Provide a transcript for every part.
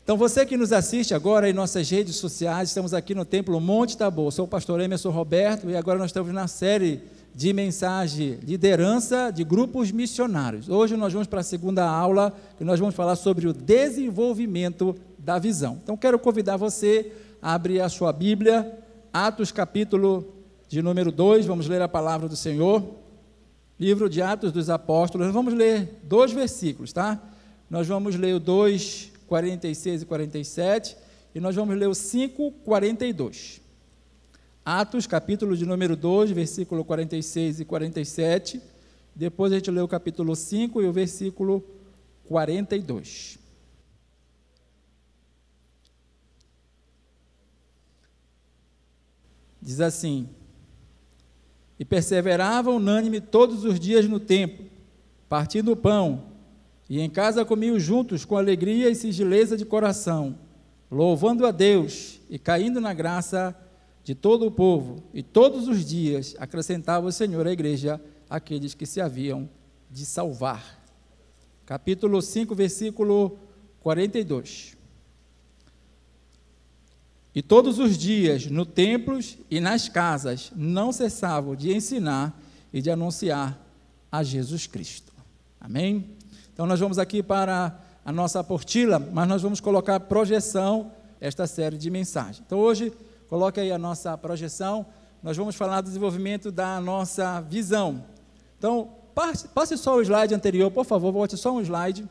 Então, você que nos assiste agora em nossas redes sociais, estamos aqui no Templo Monte Tabor. Sou o pastor Emerson Roberto e agora nós estamos na série de mensagem liderança de grupos missionários. Hoje nós vamos para a segunda aula, que nós vamos falar sobre o desenvolvimento da visão. Então, quero convidar você a abrir a sua Bíblia, Atos capítulo de número 2, vamos ler a palavra do Senhor, livro de Atos dos Apóstolos. Nós vamos ler 2 versículos, tá? Nós vamos ler o 2, 46 e 47, e nós vamos ler o 5, 42. Atos, capítulo de número 2, versículo 46 e 47. Depois a gente lê o capítulo 5 e o versículo 42. Diz assim: e perseveravam unânime todos os dias no templo, partindo o pão, e em casa comiam juntos com alegria e singeleza de coração, louvando a Deus e caindo na graça de todo o povo, e todos os dias acrescentava o Senhor à igreja aqueles que se haviam de salvar. Capítulo 5, versículo 42. E todos os dias, no templos e nas casas, não cessavam de ensinar e de anunciar a Jesus Cristo. Amém? Então, nós vamos aqui para a nossa apostila, mas nós vamos colocar projeção, esta série de mensagens. Então, hoje, coloque aí a nossa projeção, nós vamos falar do desenvolvimento da nossa visão. Então, passe só o slide anterior, por favor, volte só um slide.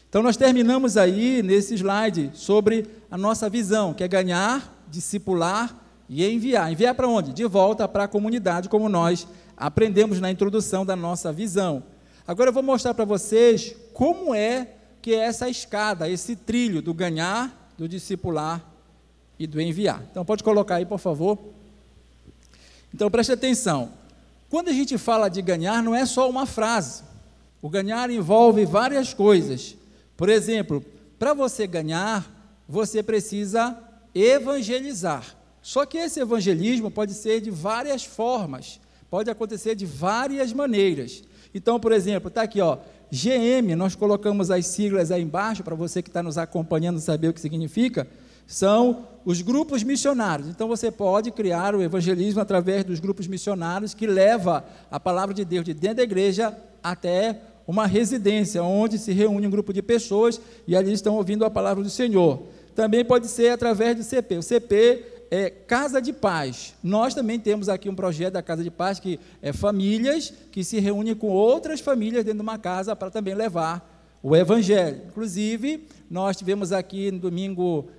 Então, nós terminamos aí, nesse slide, sobre a nossa visão, que é ganhar, discipular e enviar. Enviar para onde? De volta para a comunidade, como nós aprendemos na introdução da nossa visão. Agora eu vou mostrar para vocês como é que é essa escada, esse trilho do ganhar, do discipular e do enviar. Então, pode colocar aí, por favor. Então, preste atenção. Quando a gente fala de ganhar, não é só uma frase. O ganhar envolve várias coisas. Por exemplo, para você ganhar, você precisa evangelizar. Só que esse evangelismo pode ser de várias formas, pode acontecer de várias maneiras. Então, por exemplo, está aqui, ó, GM, nós colocamos as siglas aí embaixo, para você que está nos acompanhando saber o que significa, são os grupos missionários. Então, você pode criar o evangelismo através dos grupos missionários, que leva a palavra de Deus de dentro da igreja até uma residência, onde se reúne um grupo de pessoas e ali estão ouvindo a palavra do Senhor. Também pode ser através do CP. O CP é Casa de Paz. Nós também temos aqui um projeto da Casa de Paz, que é famílias que se reúnem com outras famílias dentro de uma casa para também levar o Evangelho. Inclusive, nós tivemos aqui no domingo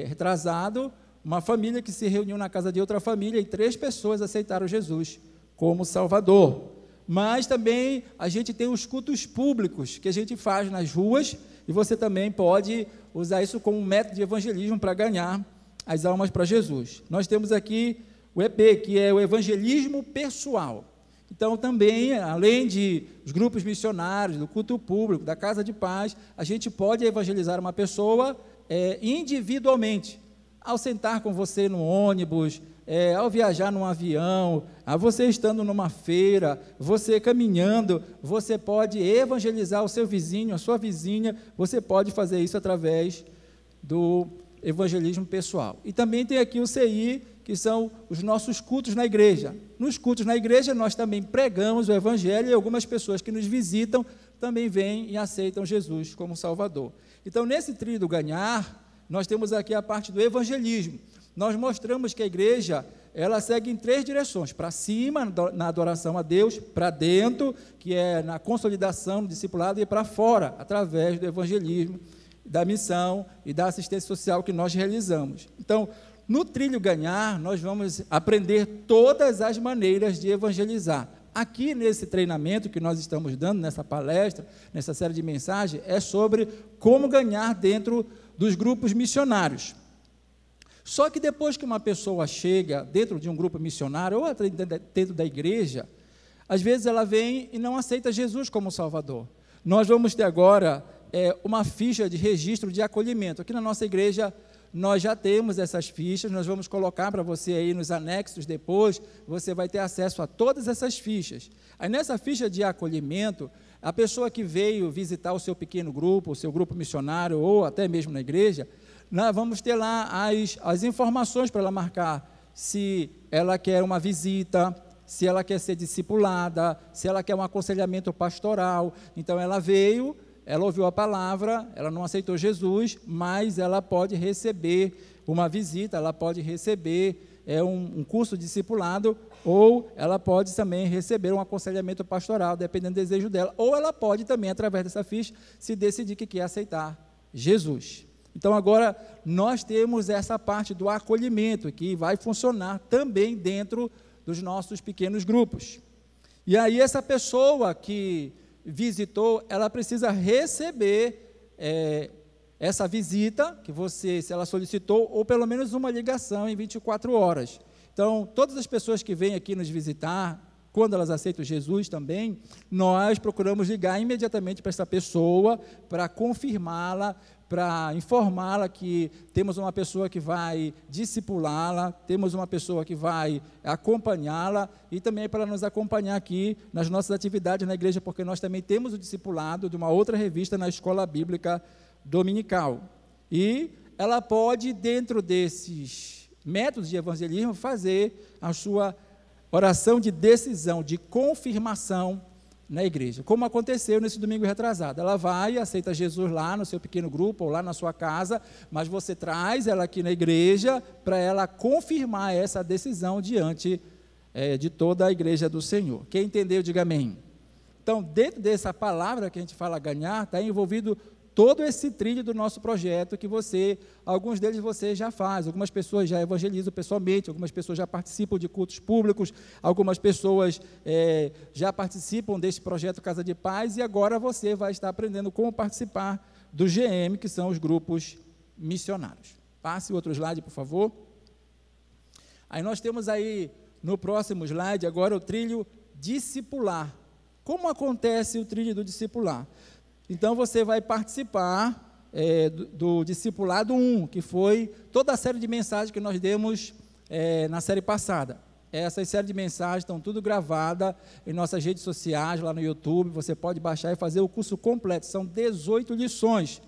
retrasado, uma família que se reuniu na casa de outra família e 3 pessoas aceitaram Jesus como Salvador. Mas também a gente tem os cultos públicos que a gente faz nas ruas e você também pode usar isso como um método de evangelismo para ganhar as almas para Jesus. Nós temos aqui o EP, que é o evangelismo pessoal. Então, também, além de os grupos missionários, do culto público, da Casa de Paz, a gente pode evangelizar uma pessoa individualmente, ao sentar com você no ônibus, ao viajar num avião, a você estando numa feira, você caminhando, você pode evangelizar o seu vizinho, a sua vizinha, você pode fazer isso através do evangelismo pessoal. E também tem aqui o CI, que são os nossos cultos na igreja. Nos cultos na igreja, nós também pregamos o evangelho e algumas pessoas que nos visitam também vêm e aceitam Jesus como Salvador. Então, nesse trilho do ganhar, nós temos aqui a parte do evangelismo. Nós mostramos que a igreja, ela segue em 3 direções: para cima, na adoração a Deus, para dentro, que é na consolidação do discipulado, e para fora, através do evangelismo, da missão e da assistência social que nós realizamos. Então, no trilho ganhar, nós vamos aprender todas as maneiras de evangelizar. Aqui nesse treinamento que nós estamos dando, nessa palestra, nessa série de mensagens, é sobre como ganhar dentro dos grupos missionários. Só que depois que uma pessoa chega dentro de um grupo missionário, ou dentro da igreja, às vezes ela vem e não aceita Jesus como Salvador. Nós vamos ter agora uma ficha de registro de acolhimento. Aqui na nossa igreja, nós já temos essas fichas, nós vamos colocar para você aí nos anexos depois, você vai ter acesso a todas essas fichas. Aí nessa ficha de acolhimento, a pessoa que veio visitar o seu pequeno grupo, o seu grupo missionário, ou até mesmo na igreja, nós vamos ter lá as informações para ela marcar se ela quer uma visita, se ela quer ser discipulada, se ela quer um aconselhamento pastoral. Então ela veio, ela ouviu a palavra, ela não aceitou Jesus, mas ela pode receber uma visita, ela pode receber um curso discipulado, ou ela pode também receber um aconselhamento pastoral, dependendo do desejo dela, ou ela pode também, através dessa ficha, se decidir que quer aceitar Jesus. Então agora nós temos essa parte do acolhimento, que vai funcionar também dentro dos nossos pequenos grupos. E aí essa pessoa que visitou, ela precisa receber essa visita, que se ela solicitou, ou pelo menos uma ligação em 24 horas. Então, todas as pessoas que vêm aqui nos visitar, quando elas aceitam Jesus também, nós procuramos ligar imediatamente para essa pessoa, para confirmá-la, para informá-la que temos uma pessoa que vai discipulá-la, temos uma pessoa que vai acompanhá-la, e também para nos acompanhar aqui nas nossas atividades na igreja, porque nós também temos o discipulado de uma outra revista na Escola Bíblica Dominical. E ela pode, dentro desses métodos de evangelismo, fazer a sua oração de decisão, de confirmação na igreja, como aconteceu nesse domingo retrasado. Ela vai, aceita Jesus lá no seu pequeno grupo, ou lá na sua casa, mas você traz ela aqui na igreja, para ela confirmar essa decisão diante de toda a igreja do Senhor. Quem entendeu, diga amém. Então, dentro dessa palavra que a gente fala ganhar, está envolvido todo esse trilho do nosso projeto que alguns deles você já faz, algumas pessoas já evangelizam pessoalmente, algumas pessoas já participam de cultos públicos, algumas pessoas já participam desse projeto Casa de Paz, e agora você vai estar aprendendo como participar do GM, que são os grupos missionários. Passe o outro slide, por favor. Aí nós temos aí, no próximo slide, agora o trilho discipular. Como acontece o trilho do discipular? Então, você vai participar do Discipulado 1, que foi toda a série de mensagens que nós demos na série passada. Essas séries de mensagens estão tudo gravadas em nossas redes sociais, lá no YouTube, você pode baixar e fazer o curso completo, são 18 lições.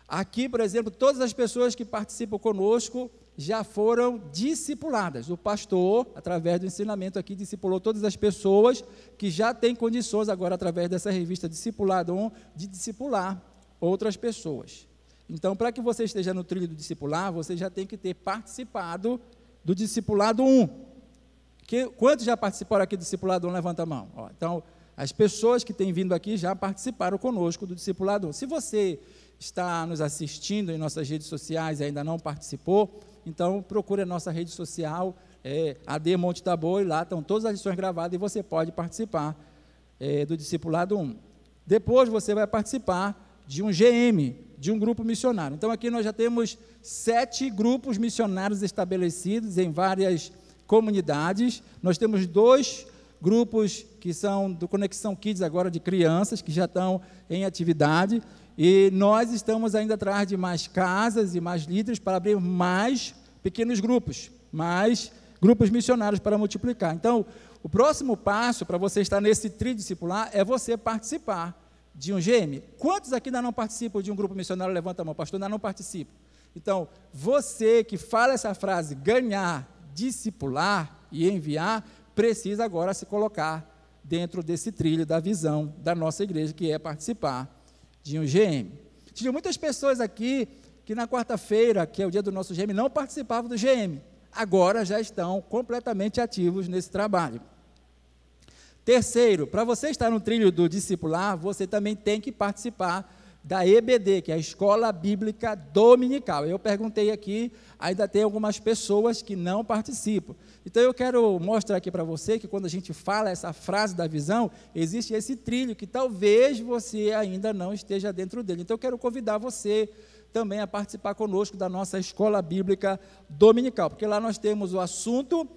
Aqui, por exemplo, todas as pessoas que participam conosco já foram discipuladas. O pastor, através do ensinamento aqui, discipulou todas as pessoas que já têm condições agora, através dessa revista Discipulado 1, de discipular outras pessoas. Então, para que você esteja no trilho do discipular, você já tem que ter participado do Discipulado 1. Quantos já participaram aqui do Discipulado 1? Levanta a mão. Então, as pessoas que têm vindo aqui já participaram conosco do Discipulado 1. Se você está nos assistindo em nossas redes sociais e ainda não participou, então procure a nossa rede social, AD Monte Tabor, e lá estão todas as lições gravadas e você pode participar do Discipulado 1. Depois você vai participar de um GM, de um grupo missionário. Então aqui nós já temos 7 grupos missionários estabelecidos em várias comunidades. Nós temos 2 grupos que são do Conexão Kids agora, de crianças, que já estão em atividade, e nós estamos ainda atrás de mais casas e mais líderes para abrir mais pequenos grupos, mais grupos missionários para multiplicar. Então, o próximo passo para você estar nesse trilho discipular é você participar de um GM. Quantos aqui ainda não participam de um grupo missionário? Levanta a mão, pastor, ainda não participa. Então, você que fala essa frase, ganhar, discipular e enviar, precisa agora se colocar dentro desse trilho da visão da nossa igreja, que é participar de um GM. Tinha muitas pessoas aqui que na quarta-feira, que é o dia do nosso GM, não participavam do GM. Agora já estão completamente ativos nesse trabalho. Terceiro, para você estar no trilho do discipular, você também tem que participar da EBD, que é a Escola Bíblica Dominical. Eu perguntei aqui, ainda tem algumas pessoas que não participam. Então, eu quero mostrar aqui para você que quando a gente fala essa frase da visão, existe esse trilho que talvez você ainda não esteja dentro dele. Então, eu quero convidar você também a participar conosco da nossa Escola Bíblica Dominical, porque lá nós temos o assunto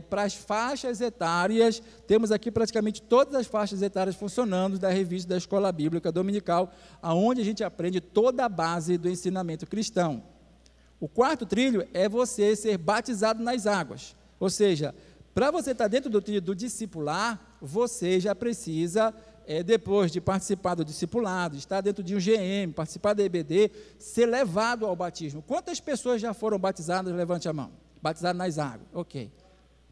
para as faixas etárias, temos aqui praticamente todas as faixas etárias funcionando da revista da Escola Bíblica Dominical, onde a gente aprende toda a base do ensinamento cristão. O quarto trilho é você ser batizado nas águas. Ou seja, para você estar dentro do trilho do discipular, você já precisa, depois de participar do discipulado, estar dentro de um GM, participar da EBD, ser levado ao batismo. Quantas pessoas já foram batizadas? Levante a mão. Batizadas nas águas. Ok.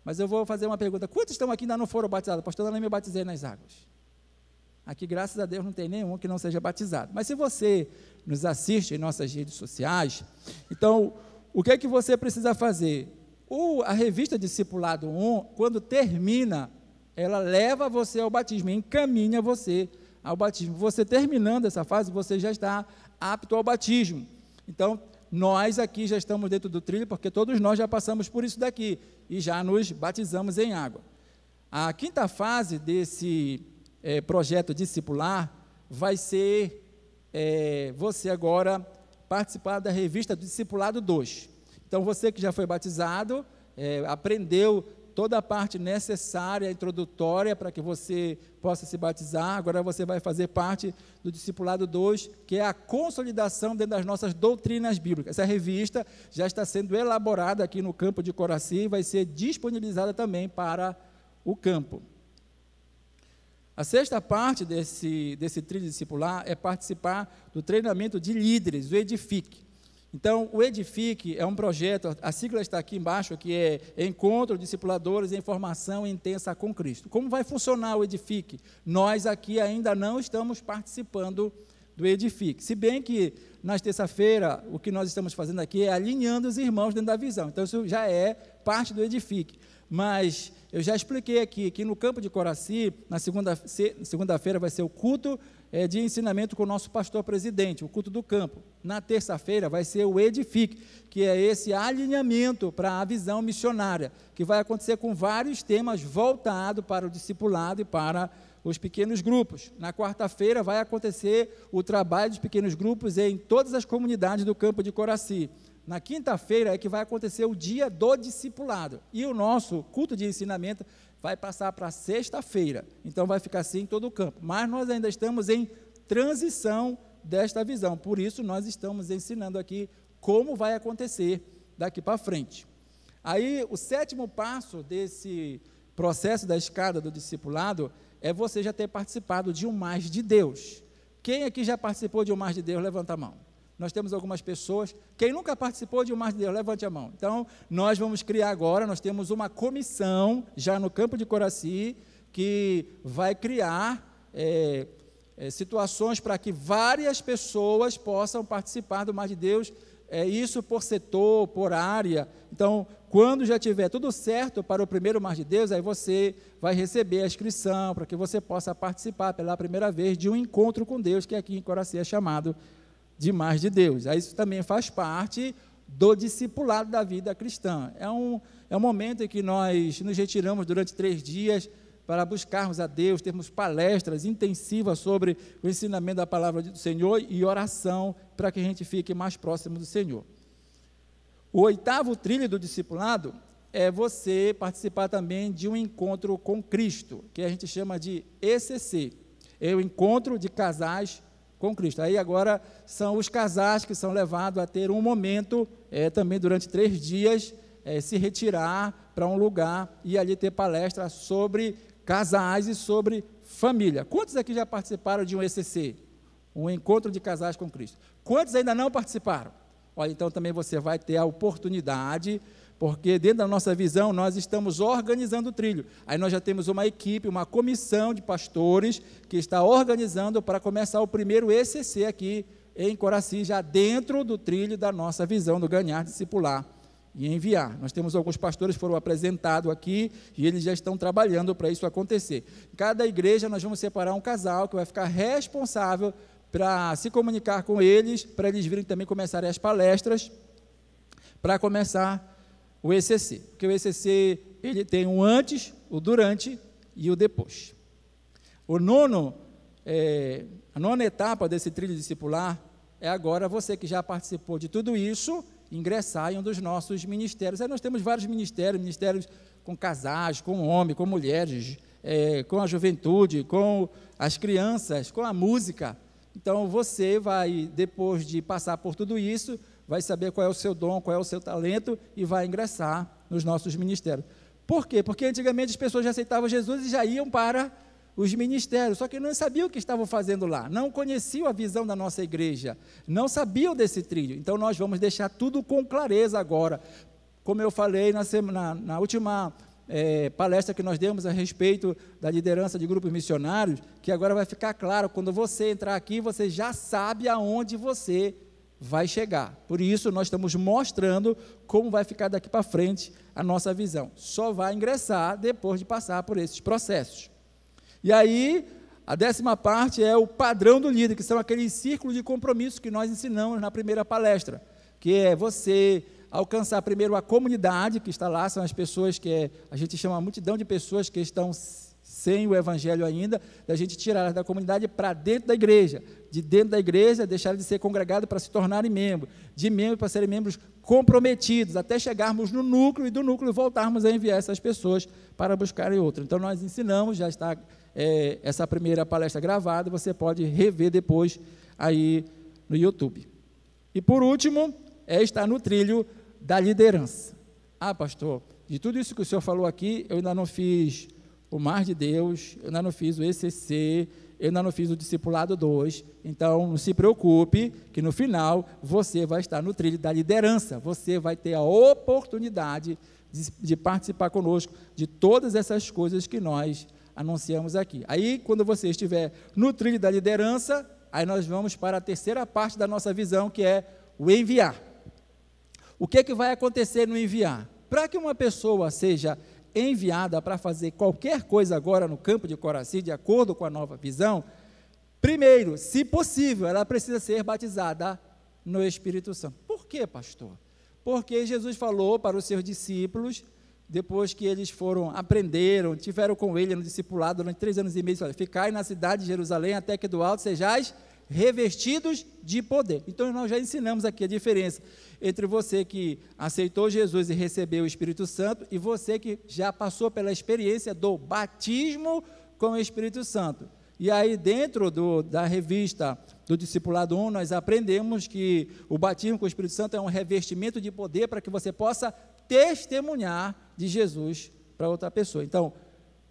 Mas eu vou fazer uma pergunta. Quantos estão aqui e ainda não foram batizados? Pastor, eu nem me batizei nas águas. Aqui, graças a Deus, não tem nenhum que não seja batizado. Mas se você nos assiste em nossas redes sociais, então, o que é que você precisa fazer? A revista Discipulado 1, quando termina, ela leva você ao batismo, encaminha você ao batismo. Você terminando essa fase, você já está apto ao batismo. Então, nós aqui já estamos dentro do trilho, porque todos nós já passamos por isso daqui, e já nos batizamos em água. A quinta fase desse projeto discipular vai ser você agora participar da revista do Discipulado 2. Então, você que já foi batizado, aprendeu toda a parte necessária, introdutória, para que você possa se batizar. Agora você vai fazer parte do Discipulado 2, que é a consolidação dentro das nossas doutrinas bíblicas. Essa revista já está sendo elaborada aqui no campo de Coraci e vai ser disponibilizada também para o campo. A sexta parte desse trilho discipular é participar do treinamento de líderes, o Edifique. Então, o Edifique é um projeto, a sigla está aqui embaixo, que é Encontro de Discipuladores em Formação Intensa com Cristo. Como vai funcionar o Edifique? Nós aqui ainda não estamos participando do Edifique. Se bem que, na terça-feira, o que nós estamos fazendo aqui é alinhando os irmãos dentro da visão. Então, isso já é parte do Edifique. Mas eu já expliquei aqui que no campo de Coraci, na segunda-feira vai ser o culto de ensinamento com o nosso pastor presidente, o culto do campo. Na terça-feira vai ser o Edifique, que é esse alinhamento para a visão missionária, que vai acontecer com vários temas voltados para o discipulado e para os pequenos grupos. Na quarta-feira vai acontecer o trabalho dos pequenos grupos em todas as comunidades do campo de Coraci. Na quinta-feira é que vai acontecer o dia do discipulado. E o nosso culto de ensinamento vai passar para sexta-feira. Então, vai ficar assim em todo o campo. Mas nós ainda estamos em transição desta visão. Por isso, nós estamos ensinando aqui como vai acontecer daqui para frente. Aí, o sétimo passo desse processo da escada do discipulado é você já ter participado de um Mais de Deus. Quem aqui já participou de um Mais de Deus? Levanta a mão. Nós temos algumas pessoas. Quem nunca participou de um Mais de Deus, levante a mão. Então, nós vamos criar agora, nós temos uma comissão, já no campo de Coraci, que vai criar situações para que várias pessoas possam participar do Mais de Deus, isso por setor, por área. Então, quando já tiver tudo certo para o primeiro Mais de Deus, aí você vai receber a inscrição, para que você possa participar pela primeira vez de um encontro com Deus, que aqui em Coraci é chamado de Mais de Deus. Aí isso também faz parte do discipulado da vida cristã. É um momento em que nós nos retiramos durante 3 dias para buscarmos a Deus, termos palestras intensivas sobre o ensinamento da palavra do Senhor e oração para que a gente fique mais próximo do Senhor. O 8º trilho do discipulado é você participar também de um encontro com Cristo, que a gente chama de ECC, é o Encontro de Casais com Cristo. Aí agora são os casais que são levados a ter um momento, também durante 3 dias, se retirar para um lugar e ali ter palestra sobre casais e sobre família. Quantos aqui já participaram de um ECC? Um Encontro de Casais com Cristo. Quantos ainda não participaram? Olha, então também você vai ter a oportunidade, porque dentro da nossa visão nós estamos organizando o trilho. Aí nós já temos uma equipe, uma comissão de pastores que está organizando para começar o primeiro ECC aqui em Coraci, já dentro do trilho da nossa visão do ganhar, discipular e enviar. Nós temos alguns pastores que foram apresentados aqui e eles já estão trabalhando para isso acontecer. Em cada igreja nós vamos separar um casal que vai ficar responsável para se comunicar com eles, para eles virem também começarem as palestras, para começar o ECC, porque o ECC ele tem o antes, o durante e o depois. A nona etapa desse trilho discipular é agora você que já participou de tudo isso, ingressar em um dos nossos ministérios. Aí nós temos vários ministérios com casais, com homens, com mulheres, com a juventude, com as crianças, com a música. Então, você vai, depois de passar por tudo isso, vai saber qual é o seu dom, qual é o seu talento e vai ingressar nos nossos ministérios. Por quê? Porque antigamente as pessoas já aceitavam Jesus e já iam para os ministérios, só que não sabiam o que estavam fazendo lá, não conheciam a visão da nossa igreja, não sabiam desse trilho. Então nós vamos deixar tudo com clareza agora. Como eu falei na última palestra que nós demos a respeito da liderança de grupos missionários, que agora vai ficar claro, quando você entrar aqui, você já sabe aonde você vai chegar. Por isso nós estamos mostrando como vai ficar daqui para frente a nossa visão. Só vai ingressar depois de passar por esses processos. E aí, a 10ª parte é o padrão do líder, que são aqueles círculos de compromisso que nós ensinamos na primeira palestra, que é você alcançar primeiro a comunidade que está lá, são as pessoas que a gente chama a multidão de pessoas que estão sem o evangelho ainda, da gente tirar da comunidade para dentro da igreja, de dentro da igreja deixar de ser congregado para se tornarem membros, de membros para serem membros comprometidos, até chegarmos no núcleo e do núcleo voltarmos a enviar essas pessoas para buscarem outro. Então nós ensinamos, já está essa primeira palestra gravada, você pode rever depois aí no YouTube. E por último, estar no trilho da liderança. Ah, pastor, de tudo isso que o senhor falou aqui, eu ainda não fiz o Mar de Deus, eu ainda não fiz o ECC, eu ainda não fiz o Discipulado 2, então não se preocupe, que no final você vai estar no trilho da liderança, você vai ter a oportunidade de participar conosco de todas essas coisas que nós anunciamos aqui. Aí, quando você estiver no trilho da liderança, aí nós vamos para a terceira parte da nossa visão, que é o enviar. O que vai acontecer no enviar? Para que uma pessoa seja enviada para fazer qualquer coisa agora no campo de Coraci, de acordo com a nova visão, primeiro, se possível, ela precisa ser batizada no Espírito Santo. Por quê, pastor? Porque Jesus falou para os seus discípulos, depois que eles aprenderam, tiveram com ele no discipulado durante 3 anos e meio, ficai na cidade de Jerusalém até que do alto sejais revestidos de poder. Então nós já ensinamos aqui a diferença entre você que aceitou Jesus e recebeu o Espírito Santo e você que já passou pela experiência do batismo com o Espírito Santo. E aí dentro da revista do Discipulado 1, nós aprendemos que o batismo com o Espírito Santo é um revestimento de poder para que você possa testemunhar de Jesus para outra pessoa. Então,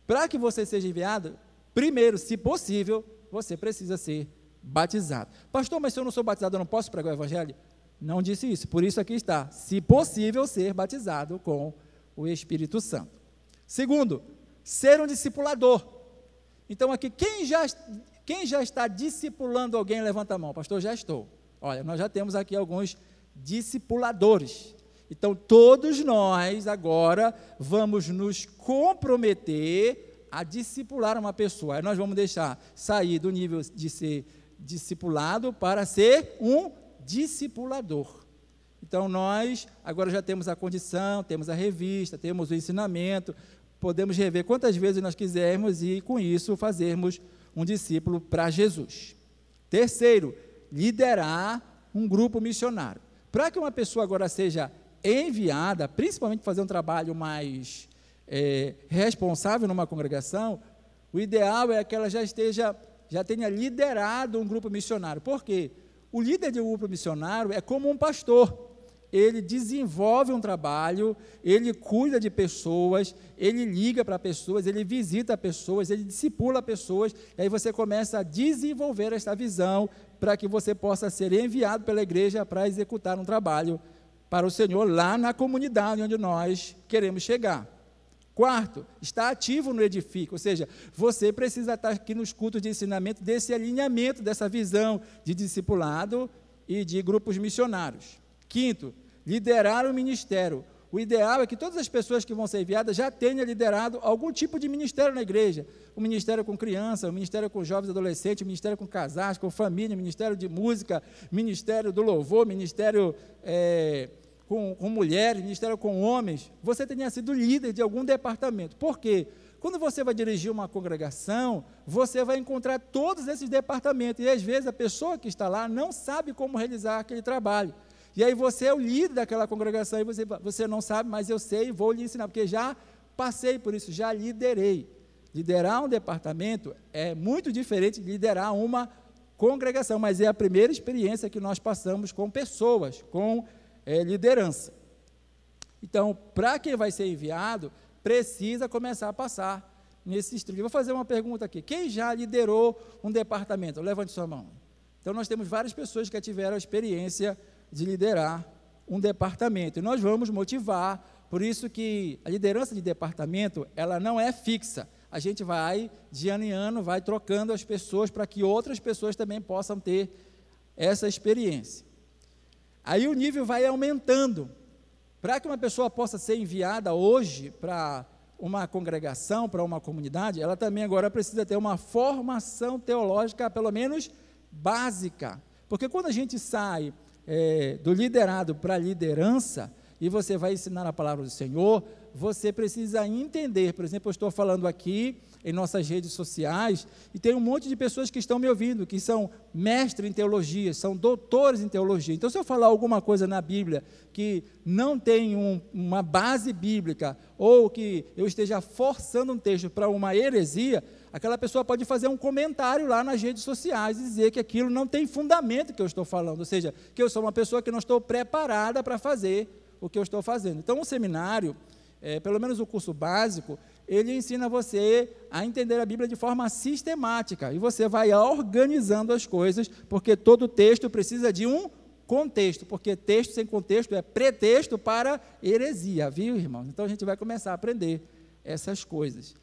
para que você seja enviado, primeiro, se possível, você precisa ser batizado. Pastor, mas se eu não sou batizado, eu não posso pregar o evangelho? Não disse isso, por isso aqui está, se possível ser batizado com o Espírito Santo. Segundo, ser um discipulador. Então aqui, quem já está discipulando alguém, levanta a mão. Pastor, já estou. Olha, nós já temos aqui alguns discipuladores. Então todos nós agora vamos nos comprometer a discipular uma pessoa. Aí nós vamos deixar sair do nível de ser discipulado para ser um discipulador. Então nós agora já temos a condição, temos a revista, temos o ensinamento, podemos rever quantas vezes nós quisermos e com isso fazermos um discípulo para Jesus. Terceiro, liderar um grupo missionário. Para que uma pessoa agora seja enviada, principalmente fazer um trabalho mais responsável numa congregação, o ideal é que ela já tenha liderado um grupo missionário. Por quê? O líder de um grupo missionário é como um pastor. Ele desenvolve um trabalho, ele cuida de pessoas, ele liga para pessoas, ele visita pessoas, ele discipula pessoas, e aí você começa a desenvolver essa visão para que você possa ser enviado pela igreja para executar um trabalho para o Senhor lá na comunidade onde nós queremos chegar. Quarto, está ativo no Edifica, ou seja, você precisa estar aqui nos cultos de ensinamento desse alinhamento, dessa visão de discipulado e de grupos missionários. Quinto, liderar o ministério. O ideal é que todas as pessoas que vão ser enviadas já tenham liderado algum tipo de ministério na igreja. O ministério com criança, o ministério com jovens e adolescentes, o ministério com casais, com família, o ministério de música, ministério do louvor, ministério com mulheres, ministério com homens. Você tenha sido líder de algum departamento. Por quê? Quando você vai dirigir uma congregação, você vai encontrar todos esses departamentos. E às vezes a pessoa que está lá não sabe como realizar aquele trabalho. E aí você é o líder daquela congregação, e você não sabe, mas eu sei e vou lhe ensinar, porque já passei por isso, já liderei. Liderar um departamento é muito diferente de liderar uma congregação, mas é a primeira experiência que nós passamos com pessoas, com liderança. Então, para quem vai ser enviado, precisa começar a passar nesses trilhos. Vou fazer uma pergunta aqui. Quem já liderou um departamento? Levante sua mão. Então, nós temos várias pessoas que tiveram a experiência de liderar um departamento. E nós vamos motivar, por isso que a liderança de departamento, ela não é fixa. A gente vai, de ano em ano, vai trocando as pessoas para que outras pessoas também possam ter essa experiência. Aí o nível vai aumentando. Para que uma pessoa possa ser enviada hoje para uma congregação, para uma comunidade, ela também agora precisa ter uma formação teológica, pelo menos básica. Porque quando a gente sai do liderado para a liderança, e você vai ensinar a palavra do Senhor, você precisa entender. Por exemplo, eu estou falando aqui em nossas redes sociais, e tem um monte de pessoas que estão me ouvindo, que são mestres em teologia, são doutores em teologia. Então, se eu falar alguma coisa na Bíblia que não tem uma base bíblica, ou que eu esteja forçando um texto para uma heresia, aquela pessoa pode fazer um comentário lá nas redes sociais e dizer que aquilo não tem fundamento que eu estou falando, ou seja, que eu sou uma pessoa que não estou preparada para fazer o que eu estou fazendo. Então, o seminário, pelo menos o curso básico, ele ensina você a entender a Bíblia de forma sistemática, e você vai organizando as coisas, porque todo texto precisa de um contexto, porque texto sem contexto é pretexto para heresia, viu, irmãos? Então, a gente vai começar a aprender essas coisas.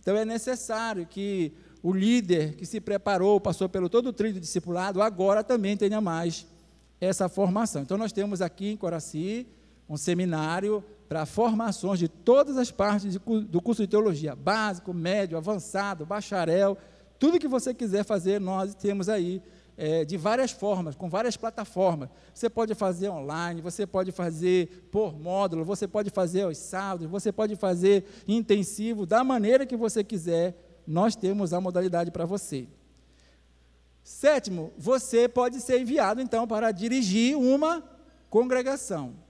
Então, é necessário que o líder que se preparou, passou pelo todo o trilho discipulado, agora também tenha mais essa formação. Então, nós temos aqui em Coraci um seminário para formações de todas as partes do curso de teologia, básico, médio, avançado, bacharel, tudo que você quiser fazer, nós temos aí de várias formas, com várias plataformas. Você pode fazer online, você pode fazer por módulo, você pode fazer aos sábados, você pode fazer intensivo, da maneira que você quiser, nós temos a modalidade para você. Sétimo, você pode ser enviado, então, para dirigir uma congregação.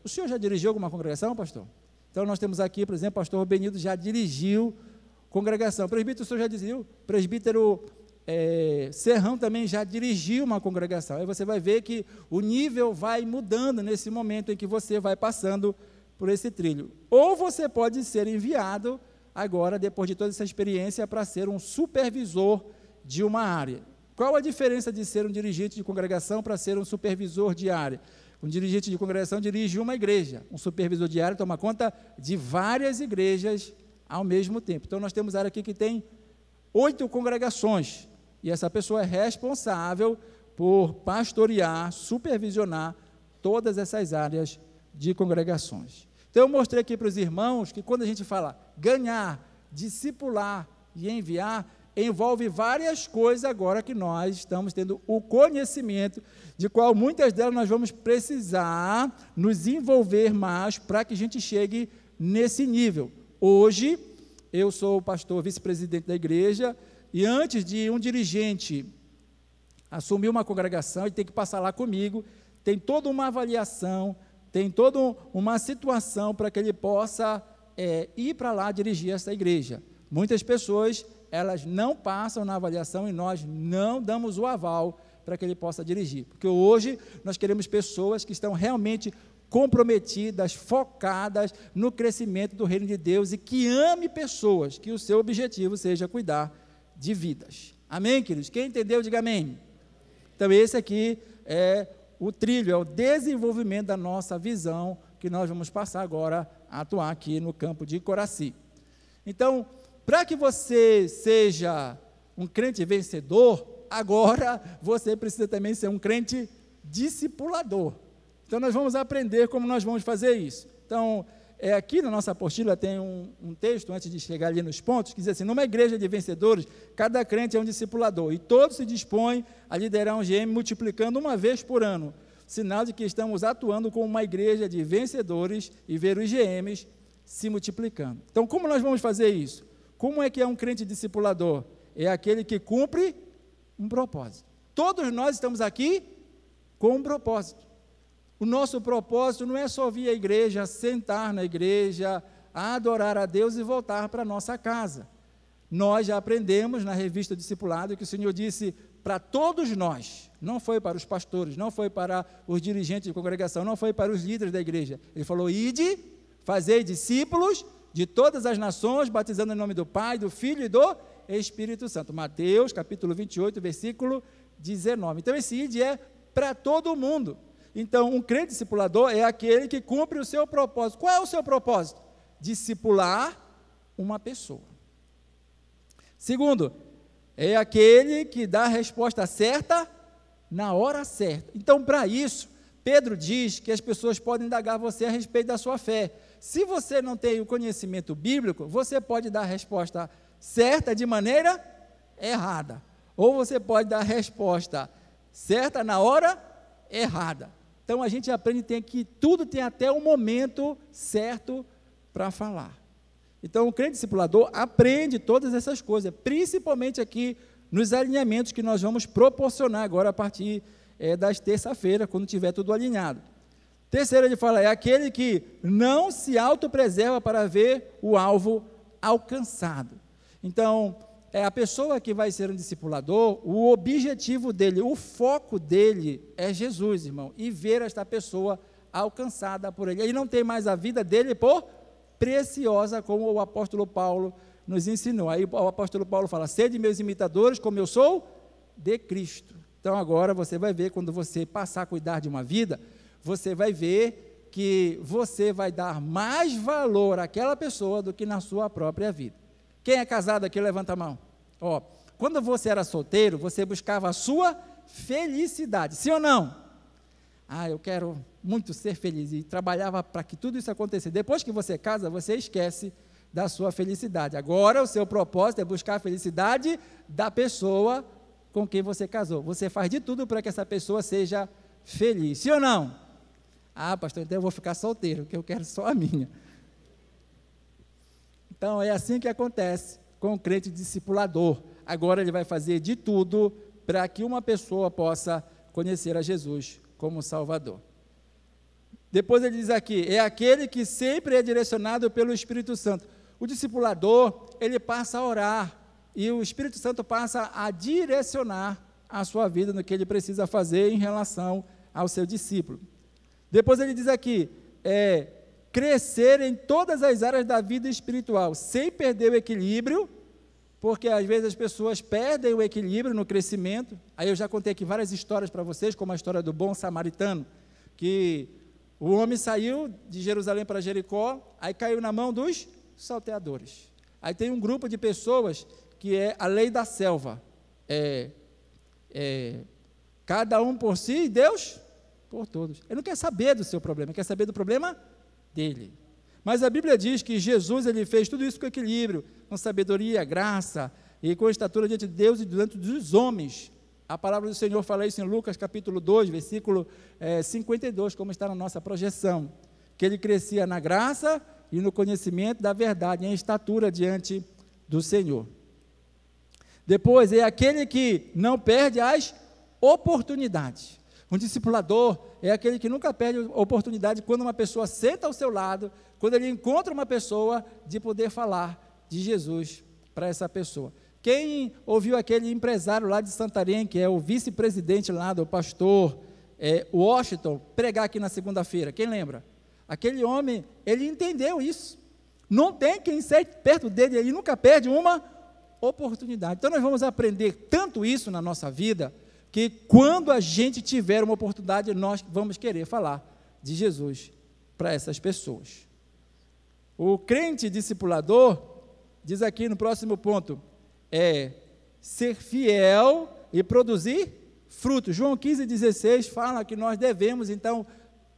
O senhor já dirigiu alguma congregação, pastor? Então, nós temos aqui, por exemplo, o pastor Benito já dirigiu congregação. Presbítero, o senhor já dirigiu? Presbítero Serrão também já dirigiu uma congregação. Aí você vai ver que o nível vai mudando nesse momento em que você vai passando por esse trilho. Ou você pode ser enviado agora, depois de toda essa experiência, para ser um supervisor de uma área. Qual a diferença de ser um dirigente de congregação para ser um supervisor de área? Um dirigente de congregação dirige uma igreja, um supervisor de área toma conta de várias igrejas ao mesmo tempo. Então, nós temos área aqui que tem 8 congregações, e essa pessoa é responsável por pastorear, supervisionar todas essas áreas de congregações. Então, eu mostrei aqui para os irmãos que quando a gente fala ganhar, discipular e enviar, envolve várias coisas agora que nós estamos tendo o conhecimento, de qual muitas delas nós vamos precisar nos envolver mais para que a gente chegue nesse nível. Hoje, eu sou o pastor vice-presidente da igreja, e antes de um dirigente assumir uma congregação, ele tem que passar lá comigo, tem toda uma avaliação, tem toda uma situação para que ele possa ir para lá dirigir essa igreja. Muitas pessoas, elas não passam na avaliação e nós não damos o aval para que ele possa dirigir, porque hoje nós queremos pessoas que estão realmente comprometidas, focadas no crescimento do reino de Deus e que ame pessoas, que o seu objetivo seja cuidar de vidas. Amém, queridos? Quem entendeu, diga amém. Então, esse aqui é o trilho, é o desenvolvimento da nossa visão que nós vamos passar agora a atuar aqui no campo de Coraci. Então, para que você seja um crente vencedor, agora você precisa também ser um crente discipulador. Então, nós vamos aprender como nós vamos fazer isso. Então, aqui na nossa apostila tem um texto, antes de chegar ali nos pontos, que diz assim: numa igreja de vencedores, cada crente é um discipulador, e todos se dispõem a liderar um GM multiplicando uma vez por ano, sinal de que estamos atuando como uma igreja de vencedores e ver os GMs se multiplicando. Então, como nós vamos fazer isso? Como é que é um crente discipulador? É aquele que cumpre um propósito. Todos nós estamos aqui com um propósito. O nosso propósito não é só vir à igreja, sentar na igreja, adorar a Deus e voltar para a nossa casa. nós já aprendemos na revista Discipulado que o Senhor disse para todos nós, não foi para os pastores, não foi para os dirigentes de congregação, não foi para os líderes da igreja. Ele falou: ide, fazei discípulos de todas as nações, batizando em nome do Pai, do Filho e do Espírito Santo. Mateus, capítulo 28, versículo 19. Então, esse ide é para todo mundo. Então, um crente discipulador é aquele que cumpre o seu propósito. Qual é o seu propósito? Discipular uma pessoa. Segundo, é aquele que dá a resposta certa na hora certa. Então, para isso, Pedro diz que as pessoas podem indagar você a respeito da sua fé. Se você não tem o conhecimento bíblico, você pode dar a resposta certa de maneira errada. Ou você pode dar a resposta certa na hora errada. Então, a gente aprende que tudo tem até o momento certo para falar. Então, o crente discipulador aprende todas essas coisas, principalmente aqui nos alinhamentos que nós vamos proporcionar agora a partir das terça-feira, quando tiver tudo alinhado. Terceiro, ele fala, é aquele que não se autopreserva para ver o alvo alcançado. Então, a pessoa que vai ser um discipulador, o objetivo dele, o foco dele é Jesus, irmão, e ver esta pessoa alcançada por ele. Ele não tem mais a vida dele por preciosa, como o apóstolo Paulo nos ensinou. Aí o apóstolo Paulo fala, sede meus imitadores, como eu sou de Cristo. Então agora você vai ver, quando você passar a cuidar de uma vida, você vai ver que você vai dar mais valor àquela pessoa do que na sua própria vida. Quem é casado aqui, levanta a mão. Ó, quando você era solteiro, você buscava a sua felicidade, sim ou não? Ah, eu quero muito ser feliz, e trabalhava para que tudo isso acontecesse. Depois que você casa, você esquece da sua felicidade. Agora o seu propósito é buscar a felicidade da pessoa com quem você casou. Você faz de tudo para que essa pessoa seja feliz, sim ou não? Ah, pastor, então eu vou ficar solteiro, porque eu quero só a minha. Então é assim que acontece com o crente discipulador. Agora ele vai fazer de tudo para que uma pessoa possa conhecer a Jesus como Salvador. Depois ele diz aqui, é aquele que sempre é direcionado pelo Espírito Santo. O discipulador, ele passa a orar, e o Espírito Santo passa a direcionar a sua vida no que ele precisa fazer em relação ao seu discípulo. Depois ele diz aqui, crescer em todas as áreas da vida espiritual, sem perder o equilíbrio, porque às vezes as pessoas perdem o equilíbrio no crescimento. Aí eu já contei aqui várias histórias para vocês, como a história do bom samaritano, que o homem saiu de Jerusalém para Jericó, aí caiu na mão dos salteadores. Aí tem um grupo de pessoas que é a lei da selva, cada um por si e Deus por todos. Ele não quer saber do seu problema, ele quer saber do problema dele. Mas a Bíblia diz que Jesus, ele fez tudo isso com equilíbrio, com sabedoria, graça e com estatura diante de Deus e diante dos homens. A palavra do Senhor fala isso em Lucas capítulo 2, versículo 52, como está na nossa projeção, que ele crescia na graça e no conhecimento da verdade, em estatura diante do Senhor. Depois, é aquele que não perde as oportunidades. Um discipulador é aquele que nunca perde a oportunidade quando uma pessoa senta ao seu lado, quando ele encontra uma pessoa, de poder falar de Jesus para essa pessoa. Quem ouviu aquele empresário lá de Santarém, que é o vice-presidente lá do pastor Washington, pregar aqui na segunda-feira? Quem lembra? Aquele homem, ele entendeu isso. Não tem quem saia perto dele, ele nunca perde uma oportunidade. Então nós vamos aprender tanto isso na nossa vida, que quando a gente tiver uma oportunidade, nós vamos querer falar de Jesus para essas pessoas. O crente discipulador, diz aqui no próximo ponto, ser fiel e produzir frutos. João 15,16 fala que nós devemos, então,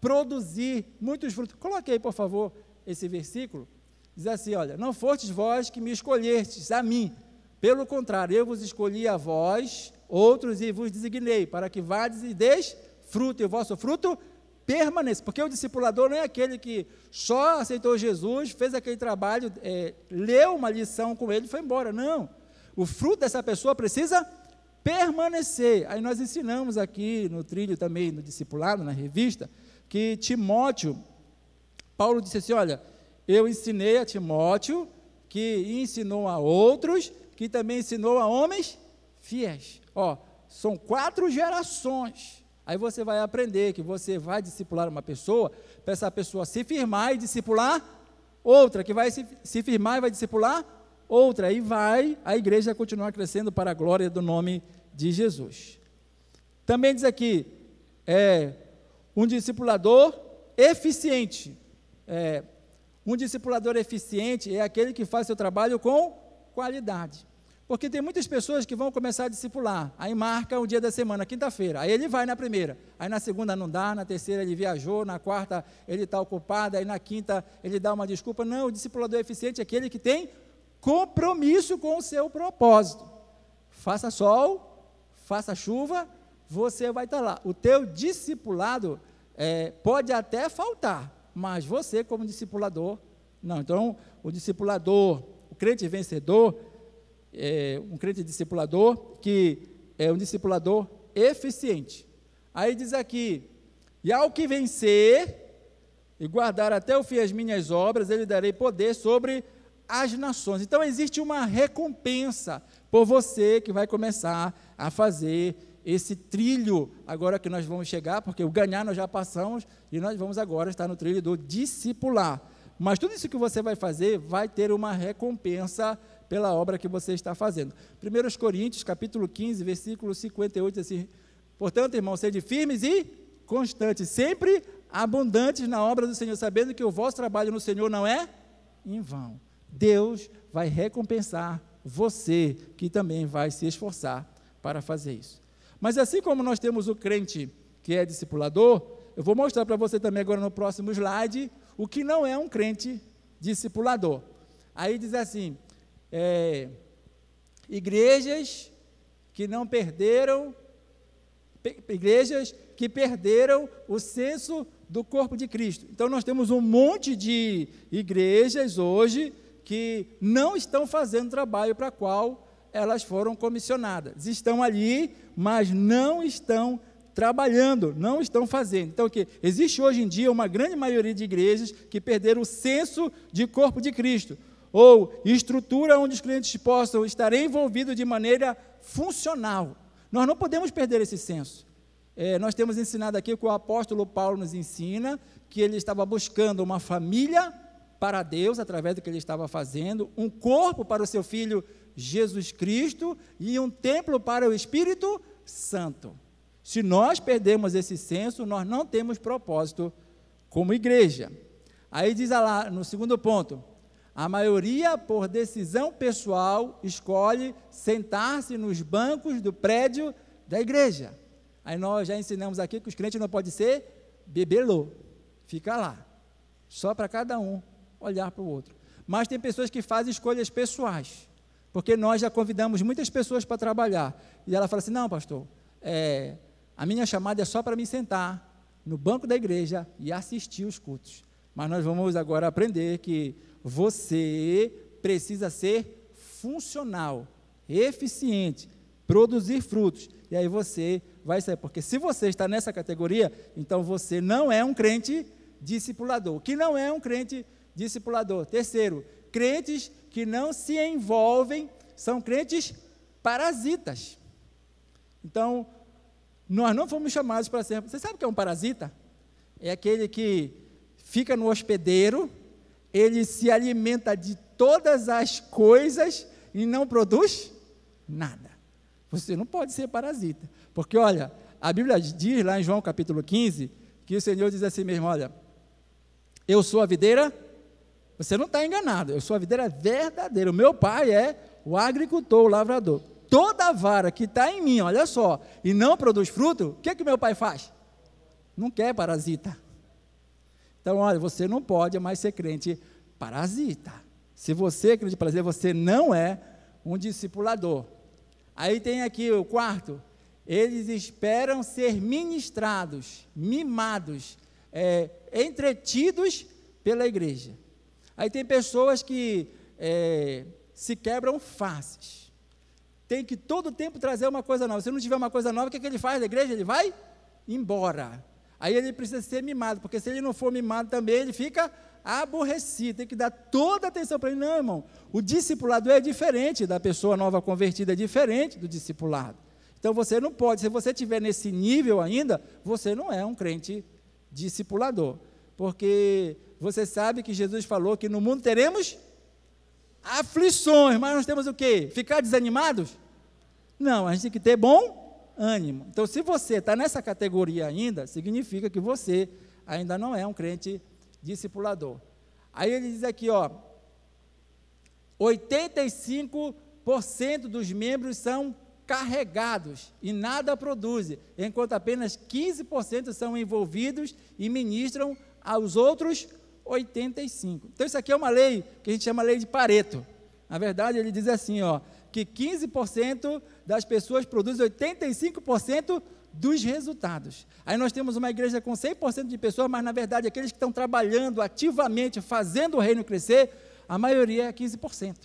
produzir muitos frutos. Coloque aí, por favor, esse versículo. Diz assim, olha, não fostes vós que me escolhestes a mim, pelo contrário, eu vos escolhi a vós, outros, e vos designei, para que vades e deis fruto, e o vosso fruto permaneça, porque o discipulador não é aquele que só aceitou Jesus, fez aquele trabalho, leu uma lição com ele e foi embora, não. O fruto dessa pessoa precisa permanecer. Aí nós ensinamos aqui no trilho também, no discipulado, na revista, que Timóteo, Paulo disse assim, olha, eu ensinei a Timóteo, que ensinou a outros, que também ensinou a homens fiéis. Ó, são 4 gerações. Aí você vai aprender que você vai discipular uma pessoa, para essa pessoa se firmar e discipular outra, que vai se firmar e vai discipular outra. E vai a igreja continuar crescendo para a glória do nome de Jesus. Também diz aqui, um discipulador eficiente. Um discipulador eficiente é aquele que faz seu trabalho com qualidade. Porque tem muitas pessoas que vão começar a discipular, aí marca o dia da semana, quinta-feira, aí ele vai na primeira, aí na segunda não dá, na terceira ele viajou, na quarta ele está ocupado, aí na quinta ele dá uma desculpa. Não, o discipulador eficiente é aquele que tem compromisso com o seu propósito. Faça sol, faça chuva, você vai estar lá. O teu discipulado pode até faltar, mas você como discipulador, não. Então, o discipulador, o crente vencedor, um crente discipulador, que é um discipulador eficiente. Aí diz aqui, e ao que vencer e guardar até o fim as minhas obras, ele darei poder sobre as nações. Então existe uma recompensa por você que vai começar a fazer esse trilho, agora que nós vamos chegar, porque o ganhar nós já passamos, e nós vamos agora estar no trilho do discipular. Mas tudo isso que você vai fazer, vai ter uma recompensa pela obra que você está fazendo. 1 Coríntios, capítulo 15, versículo 58, assim, portanto, irmãos, sede firmes e constantes, sempre abundantes na obra do Senhor, sabendo que o vosso trabalho no Senhor não é em vão. Deus vai recompensar você, que também vai se esforçar para fazer isso. Mas assim como nós temos o crente que é discipulador, eu vou mostrar para você também agora no próximo slide, o que não é um crente discipulador. Aí diz assim, igrejas que não perderam, igrejas que perderam o senso do corpo de Cristo. Então nós temos um monte de igrejas hoje que não estão fazendo o trabalho para qual elas foram comissionadas. Estão ali, mas não estão trabalhando, não estão fazendo. Então, existe hoje em dia uma grande maioria de igrejas que perderam o senso de corpo de Cristo, ou estrutura onde os clientes possam estar envolvidos de maneira funcional. Nós não podemos perder esse senso. Nós temos ensinado aqui que o apóstolo Paulo nos ensina, que ele estava buscando uma família para Deus, através do que ele estava fazendo, um corpo para o seu Filho Jesus Cristo, e um templo para o Espírito Santo. Se nós perdemos esse senso, nós não temos propósito como igreja. Aí diz lá, no segundo ponto, a maioria, por decisão pessoal, escolhe sentar-se nos bancos do prédio da igreja. Aí nós já ensinamos aqui que os crentes não podem ser bebelô, fica lá, só para cada um olhar para o outro. Mas tem pessoas que fazem escolhas pessoais, porque nós já convidamos muitas pessoas para trabalhar, e ela fala assim, não, pastor, a minha chamada é só para me sentar no banco da igreja e assistir os cultos. Mas nós vamos agora aprender que você precisa ser funcional, eficiente, produzir frutos. E aí você vai sair, porque se você está nessa categoria, então você não é um crente discipulador. O que não é um crente discipulador? Terceiro, crentes que não se envolvem, são crentes parasitas. Então, nós não fomos chamados para ser... Você sabe o que é um parasita? É aquele que fica no hospedeiro, ele se alimenta de todas as coisas e não produz nada. Você não pode ser parasita. Porque, olha, a Bíblia diz lá em João capítulo 15, que o Senhor diz assim mesmo, olha, eu sou a videira, você não está enganado, eu sou a videira verdadeira, o meu pai é o agricultor, o lavrador. Toda vara que está em mim, olha só, e não produz fruto, o que é que o meu pai faz? Não quer parasita. Então, olha, você não pode mais ser crente parasita. Se você é crente parasita, você não é um discipulador. Aí tem aqui o quarto, eles esperam ser ministrados, mimados, entretidos pela igreja. Aí tem pessoas que se quebram faces. Tem que todo tempo trazer uma coisa nova. Se não tiver uma coisa nova, o que ele faz da igreja? Ele vai embora. Aí ele precisa ser mimado, porque se ele não for mimado também, ele fica aborrecido, tem que dar toda a atenção para ele. Não, irmão, o discipulado é diferente da pessoa nova convertida, é diferente do discipulado. Então, você não pode, se você estiver nesse nível ainda, você não é um crente discipulador, porque você sabe que Jesus falou que no mundo teremos aflições, mas nós temos o quê? Ficar desanimados? Não, a gente tem que ter bom ânimo. Então, se você está nessa categoria ainda, significa que você ainda não é um crente discipulador. Aí ele diz aqui, 85% dos membros são carregados e nada produzem, enquanto apenas 15% são envolvidos e ministram aos outros 85%. Então, isso aqui é uma lei que a gente chama lei de Pareto. Na verdade, ele diz assim, que 15% das pessoas produzem 85% dos resultados. Aí nós temos uma igreja com 100% de pessoas, mas, na verdade, aqueles que estão trabalhando ativamente, fazendo o reino crescer, a maioria é 15%.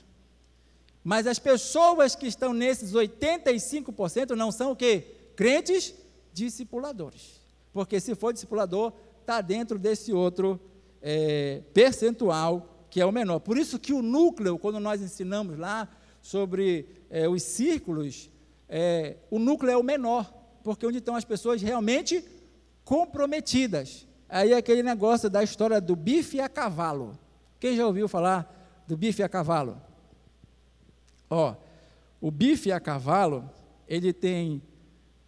Mas as pessoas que estão nesses 85% não são o quê? Crentes discipuladores. Porque se for discipulador, está dentro desse outro percentual, que é o menor. Por isso que o núcleo, quando nós ensinamos lá sobre os círculos, o núcleo é o menor, porque onde estão as pessoas realmente comprometidas. Aí é aquele negócio da história do bife a cavalo. Quem já ouviu falar do bife a cavalo? O bife a cavalo, ele tem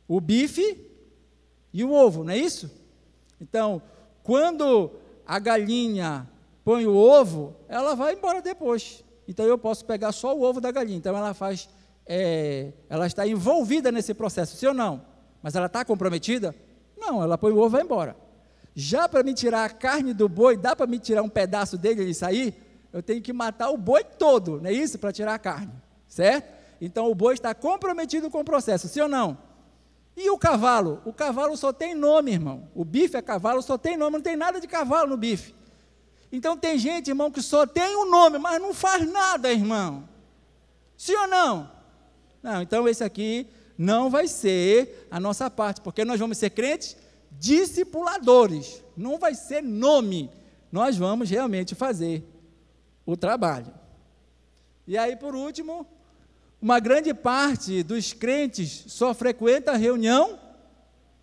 o bife e o ovo, não é isso? Então, quando a galinha põe o ovo, ela vai embora depois. Então, eu posso pegar só o ovo da galinha. Então, ela está envolvida nesse processo, sim ou não? Mas ela está comprometida? Não, ela põe o ovo e vai embora. Já para me tirar a carne do boi, dá para me tirar um pedaço dele e ele sair? Eu tenho que matar o boi todo, não é isso? Para tirar a carne. Certo? Então, o boi está comprometido com o processo, sim ou não? E o cavalo? O cavalo só tem nome, irmão. O bife a cavalo só tem nome, não tem nada de cavalo no bife. Então, tem gente, irmão, que só tem um nome, mas não faz nada, irmão. Sim ou não? Não, então esse aqui não vai ser a nossa parte, porque nós vamos ser crentes discipuladores. Não vai ser nome. Nós vamos realmente fazer o trabalho. E aí, por último, uma grande parte dos crentes só frequenta a reunião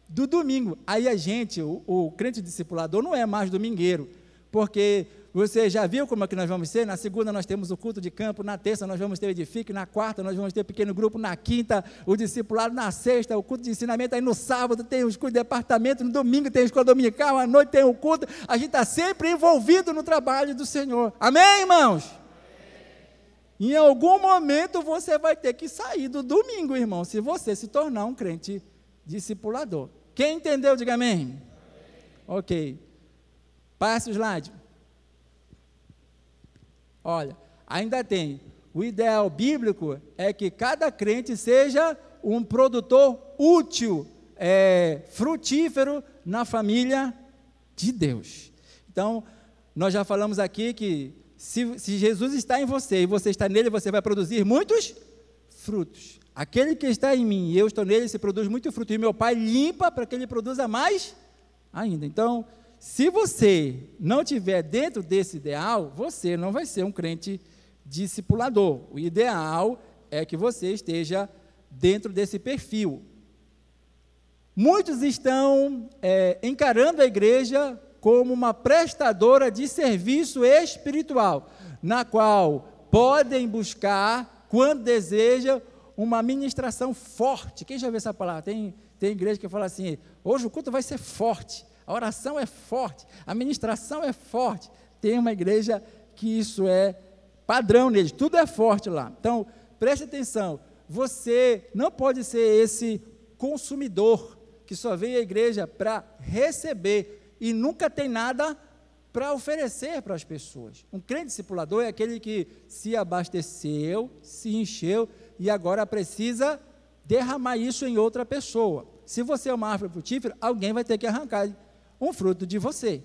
do domingo. Aí a gente, o crente discipulador não é mais domingueiro, porque você já viu como é que nós vamos ser? Na segunda nós temos o culto de campo, na terça nós vamos ter o Edifique, na quarta nós vamos ter pequeno grupo, na quinta o discipulado, na sexta o culto de ensinamento, aí no sábado tem os cultos de departamento, no domingo tem a escola dominical, à noite tem o culto. A gente está sempre envolvido no trabalho do Senhor. Amém, irmãos? Em algum momento você vai ter que sair do domingo, irmão, se você se tornar um crente discipulador. Quem entendeu, diga amém. Ok. Passe o slide. Olha, ainda tem. O ideal bíblico é que cada crente seja um produtor útil, frutífero na família de Deus. Então, nós já falamos aqui que se Jesus está em você e você está nele, você vai produzir muitos frutos. Aquele que está em mim e eu estou nele, se produz muito fruto. E meu Pai limpa para que ele produza mais ainda. Então, se você não estiver dentro desse ideal, você não vai ser um crente discipulador. O ideal é que você esteja dentro desse perfil. Muitos estão encarando a igreja como uma prestadora de serviço espiritual, na qual podem buscar, quando deseja, uma ministração forte. Quem já viu essa palavra? Tem igreja que fala assim, hoje o culto vai ser forte, a oração é forte, a ministração é forte. Tem uma igreja que isso é padrão neles, tudo é forte lá. Então, preste atenção, você não pode ser esse consumidor que só vem à igreja para receber e nunca tem nada para oferecer para as pessoas. Um crente discipulador é aquele que se abasteceu, se encheu e agora precisa derramar isso em outra pessoa. Se você é uma árvore frutífera, alguém vai ter que arrancar um fruto de você.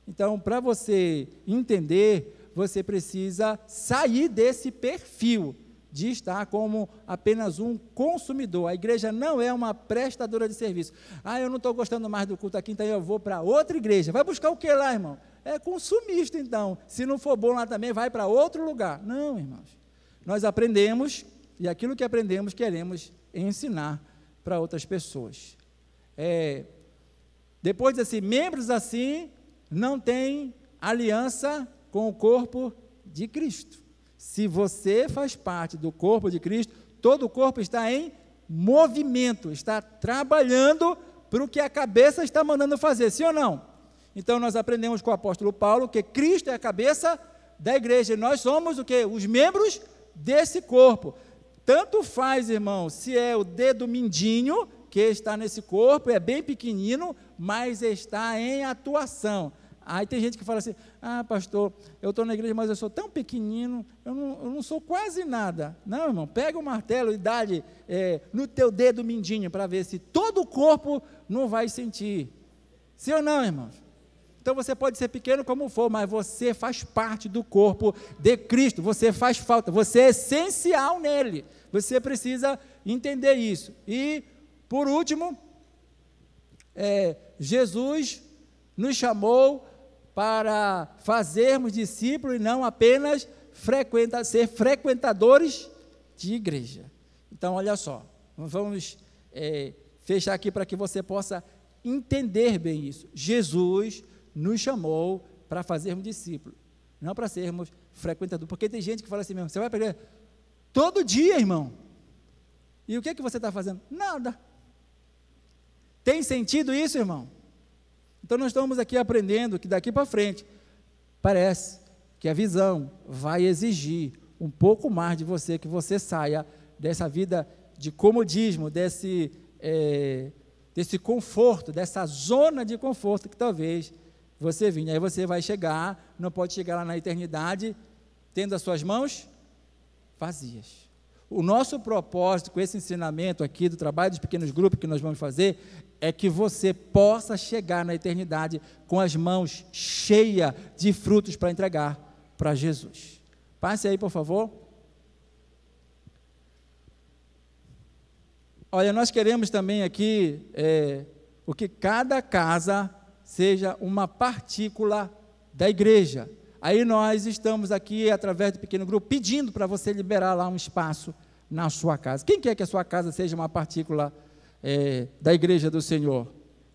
Então, para você entender, você precisa sair desse perfil de estar como apenas um consumidor. A igreja não é uma prestadora de serviço. Eu não estou gostando mais do culto aqui, então eu vou para outra igreja. Vai buscar o que lá, irmão? é consumista, então. Se não for bom lá também, vai para outro lugar. Não, irmãos. Nós aprendemos, e aquilo que aprendemos, queremos ensinar para outras pessoas. Depois diz assim, membros assim não têm aliança com o corpo de Cristo. Se você faz parte do corpo de Cristo, todo o corpo está em movimento, está trabalhando para o que a cabeça está mandando fazer, sim ou não? Então nós aprendemos com o apóstolo Paulo que Cristo é a cabeça da igreja, e nós somos o quê? Os membros desse corpo. Tanto faz, irmão, se é o dedo mindinho que está nesse corpo, é bem pequenino, mas está em atuação. Aí tem gente que fala assim, pastor, eu estou na igreja, mas eu sou tão pequenino, eu não sou quase nada. Não, irmão, pega o martelo e dá-lhe no teu dedo mindinho, para ver se todo o corpo não vai sentir. Sim ou não, irmãos? Então você pode ser pequeno como for, mas você faz parte do corpo de Cristo, você faz falta, você é essencial nele, você precisa entender isso. E, por último, Jesus nos chamou para fazermos discípulos e não apenas ser frequentadores de igreja. Então, olha só, vamos fechar aqui para que você possa entender bem isso. Jesus nos chamou para fazermos discípulos, não para sermos frequentadores, porque tem gente que fala assim mesmo, você vai para a igreja todo dia, irmão, e o que você está fazendo? Nada. Tem sentido isso, irmão? Então nós estamos aqui aprendendo que daqui para frente, parece que a visão vai exigir um pouco mais de você, que você saia dessa vida de comodismo, desse conforto, dessa zona de conforto que talvez você vinha. Aí você vai chegar, não pode chegar lá na eternidade, tendo as suas mãos vazias. O nosso propósito com esse ensinamento aqui do trabalho dos pequenos grupos que nós vamos fazer, é que você possa chegar na eternidade com as mãos cheias de frutos para entregar para Jesus. Passe aí, por favor. Olha, nós queremos também aqui, o que cada casa seja uma partícula da igreja. Aí nós estamos aqui, através do pequeno grupo, pedindo para você liberar lá um espaço na sua casa. Quem quer que a sua casa seja uma partícula da igreja do Senhor?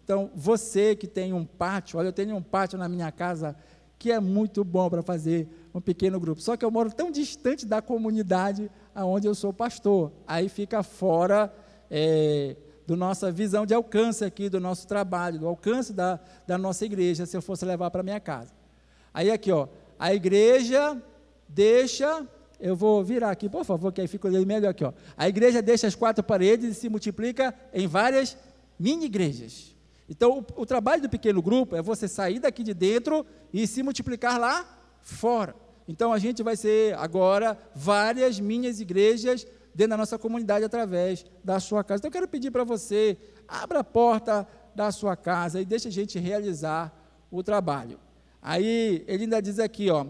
Então, você que tem um pátio, olha, eu tenho um pátio na minha casa que é muito bom para fazer um pequeno grupo, só que eu moro tão distante da comunidade onde eu sou pastor, aí fica fora da nossa visão de alcance aqui, do nosso trabalho, do alcance da nossa igreja, se eu fosse levar para a minha casa. Aí aqui, ó, a igreja deixa, eu vou virar aqui, por favor, que aí fica melhor aqui, ó. A igreja deixa as 4 paredes e se multiplica em várias mini-igrejas. Então, o trabalho do pequeno grupo é você sair daqui de dentro e se multiplicar lá fora. Então, a gente vai ser agora várias mini-igrejas dentro da nossa comunidade através da sua casa. Então, eu quero pedir para você, abra a porta da sua casa e deixe a gente realizar o trabalho. Aí, ele ainda diz aqui, ó,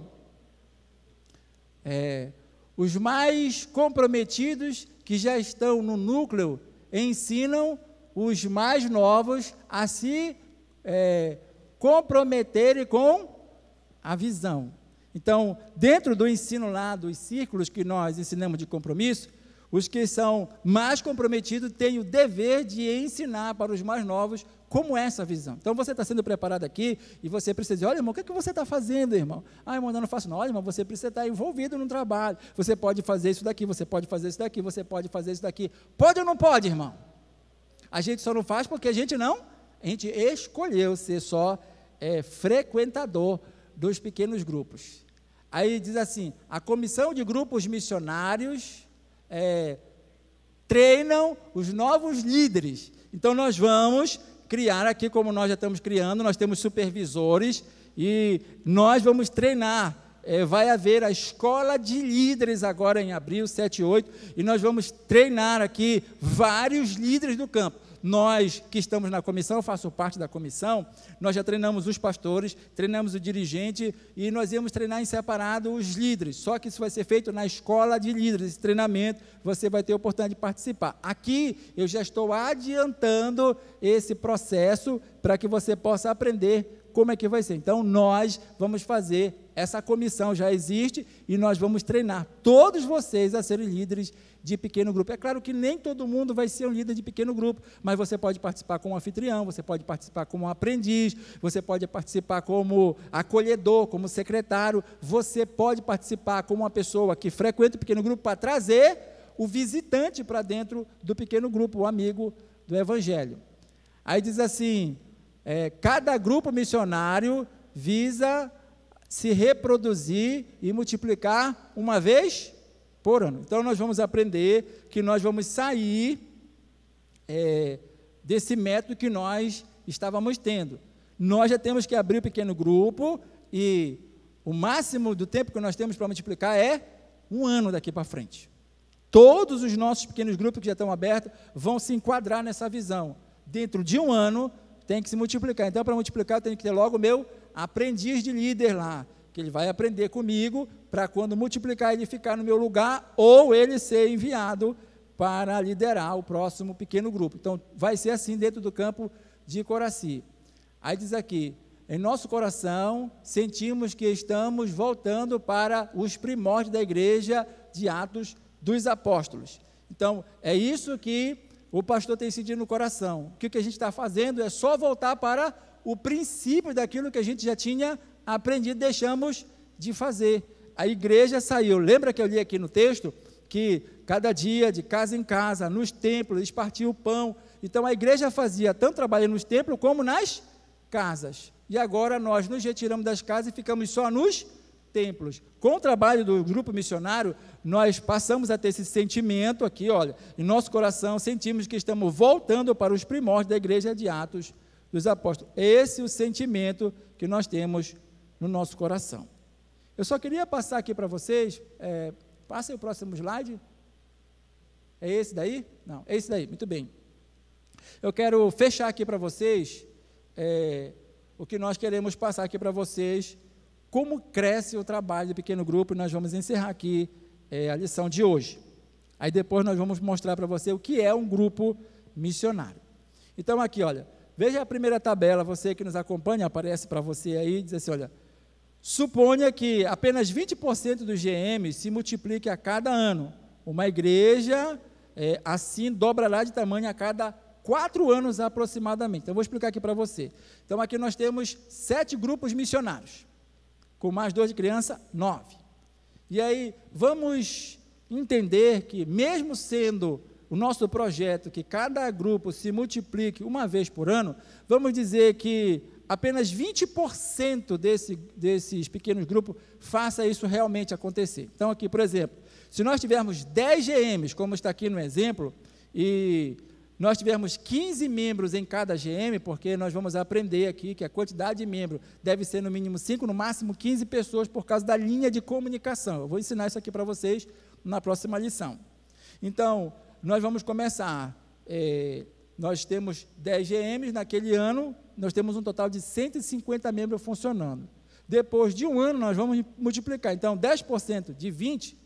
os mais comprometidos que já estão no núcleo ensinam os mais novos a se comprometerem com a visão. Então, dentro do ensino lá, dos círculos que nós ensinamos de compromisso, os que são mais comprometidos têm o dever de ensinar para os mais novos como é essa visão. Então, você está sendo preparado aqui e você precisa dizer, olha, irmão, o que você está fazendo, irmão? Irmão, eu não faço não. Olha, irmão, você precisa estar envolvido no trabalho. Você pode fazer isso daqui, você pode fazer isso daqui, você pode fazer isso daqui. Pode ou não pode, irmão? A gente só não faz porque a gente escolheu ser só frequentador dos pequenos grupos. Aí diz assim, a comissão de grupos missionários treinam os novos líderes. Então, nós vamos criar aqui, como nós já estamos criando, nós temos supervisores e nós vamos treinar. Vai haver a escola de líderes agora em abril, 7 e 8, e nós vamos treinar aqui vários líderes do campo. Nós que estamos na comissão, eu faço parte da comissão, nós já treinamos os pastores, treinamos o dirigente e nós íamos treinar em separado os líderes, só que isso vai ser feito na escola de líderes, esse treinamento você vai ter a oportunidade de participar. Aqui eu já estou adiantando esse processo para que você possa aprender como é que vai ser. Então, nós vamos fazer, essa comissão já existe, e nós vamos treinar todos vocês a serem líderes de pequeno grupo. É claro que nem todo mundo vai ser um líder de pequeno grupo, mas você pode participar como anfitrião, você pode participar como aprendiz, você pode participar como acolhedor, como secretário, você pode participar como uma pessoa que frequenta o pequeno grupo para trazer o visitante para dentro do pequeno grupo, o amigo do Evangelho. Aí diz assim, cada grupo missionário visa se reproduzir e multiplicar uma vez por ano. Então, nós vamos aprender que nós vamos sair desse método que nós estávamos tendo. Nós já temos que abrir o pequeno grupo e o máximo do tempo que nós temos para multiplicar é 1 ano daqui para frente. Todos os nossos pequenos grupos que já estão abertos vão se enquadrar nessa visão. Dentro de 1 ano, tem que se multiplicar. Então, para multiplicar, eu tenho que ter logo o meu aprendiz de líder lá, que ele vai aprender comigo, para quando multiplicar ele ficar no meu lugar, ou ele ser enviado para liderar o próximo pequeno grupo. Então, vai ser assim dentro do campo de Coraci. Aí diz aqui, em nosso coração, sentimos que estamos voltando para os primórdios da igreja de Atos dos Apóstolos. Então, é isso que o pastor tem sentido no coração. O que a gente está fazendo é só voltar para o princípio daquilo que a gente já tinha aprendido, deixamos de fazer. A igreja saiu, lembra que eu li aqui no texto, que cada dia, de casa em casa, nos templos, eles partiam o pão. Então, a igreja fazia tanto trabalho nos templos, como nas casas. E agora, nós nos retiramos das casas e ficamos só nos templos. Com o trabalho do grupo missionário, nós passamos a ter esse sentimento aqui, olha, em nosso coração, sentimos que estamos voltando para os primórdios da igreja de Atos dos Apóstolos. Esse é o sentimento que nós temos no nosso coração. Eu só queria passar aqui para vocês, passa aí o próximo slide. É esse daí? Não, é esse daí, muito bem. Eu quero fechar aqui para vocês, o que nós queremos passar aqui para vocês, como cresce o trabalho do pequeno grupo, e nós vamos encerrar aqui a lição de hoje. Aí depois nós vamos mostrar para você o que é um grupo missionário. Então aqui, olha, veja a primeira tabela, você que nos acompanha, aparece para você aí, diz assim, olha, suponha que apenas 20% dos GMs se multiplique a cada ano. Uma igreja, assim, dobrará de tamanho a cada 4 anos aproximadamente. Então, eu vou explicar aqui para você. Então, aqui nós temos 7 grupos missionários, com mais 2 de criança, 9. E aí, vamos entender que, mesmo sendo o nosso projeto, que cada grupo se multiplique uma vez por ano, vamos dizer que apenas 20% desses pequenos grupos faça isso realmente acontecer. Então, aqui, por exemplo, se nós tivermos 10 GMs, como está aqui no exemplo, e nós tivermos 15 membros em cada GM, porque nós vamos aprender aqui que a quantidade de membros deve ser no mínimo 5, no máximo 15 pessoas, por causa da linha de comunicação. Eu vou ensinar isso aqui para vocês na próxima lição. Então, nós vamos começar, nós temos 10 GMs, naquele ano, nós temos um total de 150 membros funcionando. Depois de 1 ano, nós vamos multiplicar. Então, 10% de 20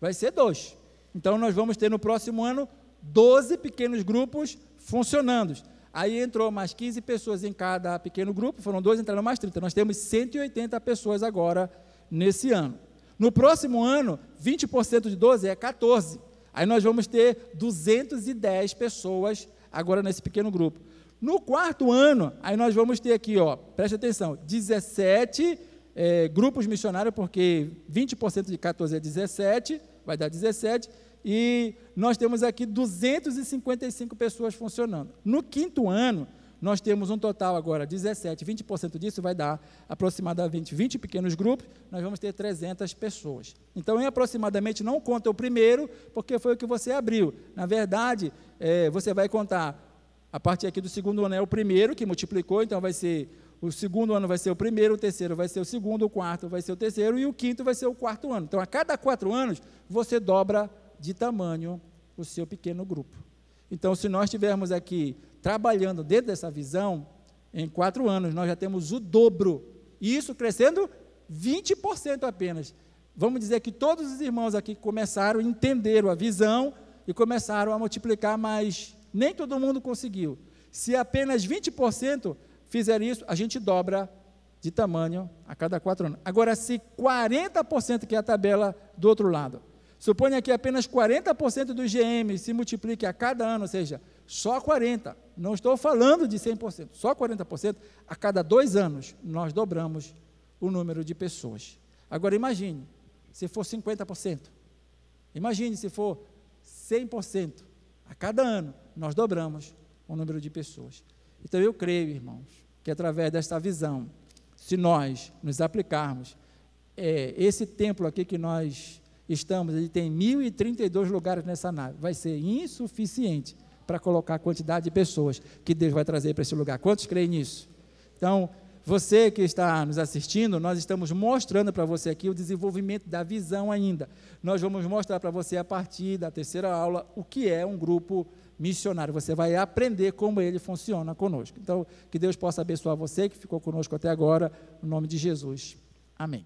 vai ser 2. Então, nós vamos ter no próximo ano 12 pequenos grupos funcionando. Aí entrou mais 15 pessoas em cada pequeno grupo, foram 2, entraram mais 30. Nós temos 180 pessoas agora nesse ano. No próximo ano, 20% de 12 é 14. Aí nós vamos ter 210 pessoas agora nesse pequeno grupo. No 4º ano, aí nós vamos ter aqui, ó, preste atenção, 17 grupos missionários, porque 20% de 14 é 17, vai dar 17, e nós temos aqui 255 pessoas funcionando. No 5º ano, nós temos um total agora, 17, 20% disso vai dar aproximadamente 20 pequenos grupos, nós vamos ter 300 pessoas. Então, em aproximadamente, não conta o primeiro, porque foi o que você abriu. Na verdade, você vai contar, a partir aqui do 2º ano é o primeiro que multiplicou, então vai ser, o 2º ano vai ser o primeiro, o 3º vai ser o 2º, o 4º vai ser o 3º, e o 5º vai ser o 4º ano. Então, a cada 4 anos, você dobra de tamanho o seu pequeno grupo. Então, se nós estivermos aqui trabalhando dentro dessa visão, em 4 anos nós já temos o dobro, e isso crescendo 20% apenas. Vamos dizer que todos os irmãos aqui começaram, entenderam a visão e começaram a multiplicar, mas nem todo mundo conseguiu. Se apenas 20% fizer isso, a gente dobra de tamanho a cada 4 anos. Agora, se 40%, que é a tabela do outro lado, suponha que apenas 40% dos GM se multiplique a cada ano, ou seja, só 40%, não estou falando de 100%, só 40%, a cada 2 anos, nós dobramos o número de pessoas. Agora, imagine, se for 50%, imagine se for 100%, a cada ano, nós dobramos o número de pessoas. Então, eu creio, irmãos, que através desta visão, se nós nos aplicarmos, esse templo aqui que nós estamos, ele tem 1.032 lugares nessa nave, vai ser insuficiente para colocar a quantidade de pessoas que Deus vai trazer para esse lugar. Quantos creem nisso? Então, você que está nos assistindo, nós estamos mostrando para você aqui o desenvolvimento da visão ainda. Nós vamos mostrar para você, a partir da 3ª aula, o que é um grupo missionário. Você vai aprender como ele funciona conosco. Então, que Deus possa abençoar você que ficou conosco até agora, no nome de Jesus. Amém.